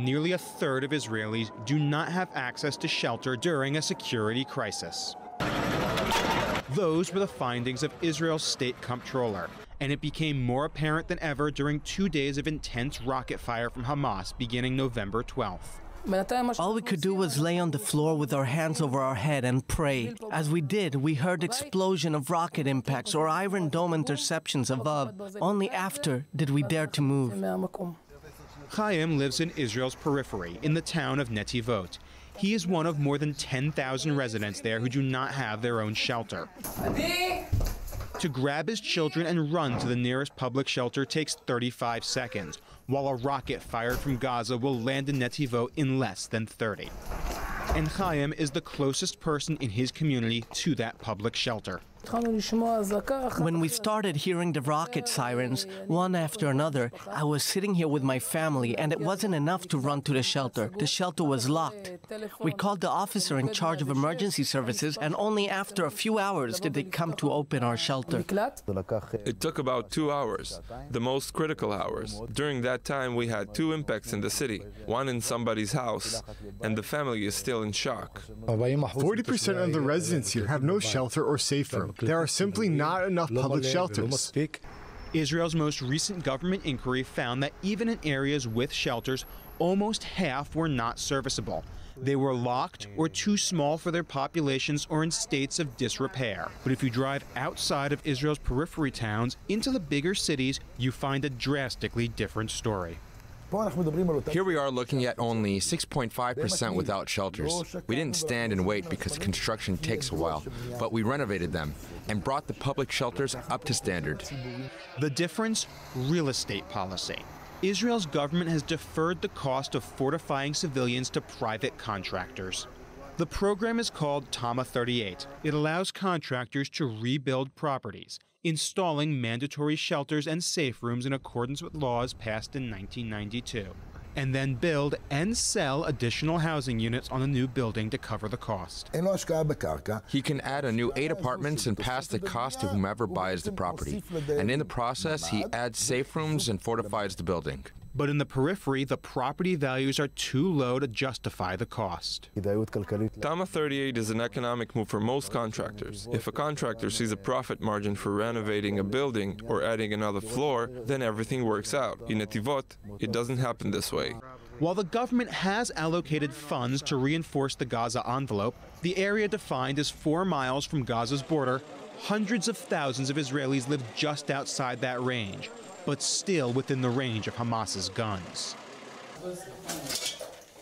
nearly a third of Israelis do not have access to shelter during a security crisis. Those were the findings of Israel's state comptroller, and it became more apparent than ever during 2 days of intense rocket fire from Hamas beginning November 12th. All we could do was lay on the floor with our hands over our head and pray. As we did, we heard explosion of rocket impacts or Iron Dome interceptions above. Only after did we dare to move. Chaim lives in Israel's periphery, in the town of Netivot. He is one of more than 10,000 residents there who do not have their own shelter. To grab his children and run to the nearest public shelter takes 35 seconds, while a rocket fired from Gaza will land in Netivot in less than 30. And Chaim is the closest person in his community to that public shelter. When we started hearing the rocket sirens, one after another, I was sitting here with my family, and it wasn't enough to run to the shelter. The shelter was locked. We called the officer in charge of emergency services, and only after a few hours did they come to open our shelter. It took about 2 hours, the most critical hours. During that time, we had 2 impacts in the city, one in somebody's house, and the family is still in shock. 40% of the residents here have no shelter or safe room. There are simply not enough public shelters. Israel's most recent government inquiry found that even in areas with shelters, almost half were not serviceable. They were locked or too small for their populations or in states of disrepair. But if you drive outside of Israel's periphery towns into the bigger cities, you find a drastically different story. Here we are looking at only 6.5% without shelters. We didn't stand and wait because construction takes a while, but we renovated them and brought the public shelters up to standard. The difference? Real estate policy. Israel's government has deferred the cost of fortifying civilians to private contractors. The program is called Tama 38. It allows contractors to rebuild properties, installing mandatory shelters and safe rooms in accordance with laws passed in 1992, and then build and sell additional housing units on a new building to cover the cost. He can add a new 8 apartments and pass the cost to whomever buys the property. And in the process, he adds safe rooms and fortifies the building. But in the periphery, the property values are too low to justify the cost. Tama 38 is an economic move for most contractors. If a contractor sees a profit margin for renovating a building or adding another floor, then everything works out. In Netivot, it doesn't happen this way. While the government has allocated funds to reinforce the Gaza envelope, the area defined as 4 miles from Gaza's border, hundreds of thousands of Israelis live just outside that range, but still within the range of Hamas's guns.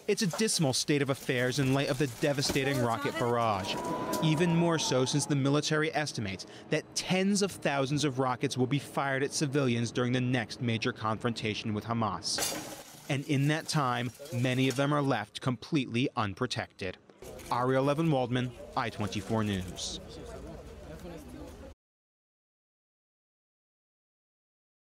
It's a dismal state of affairs in light of the devastating rocket barrage, even more so since the military estimates that tens of thousands of rockets will be fired at civilians during the next major confrontation with Hamas. And in that time, many of them are left completely unprotected. Ariel Levin-Waldman, I-24 News.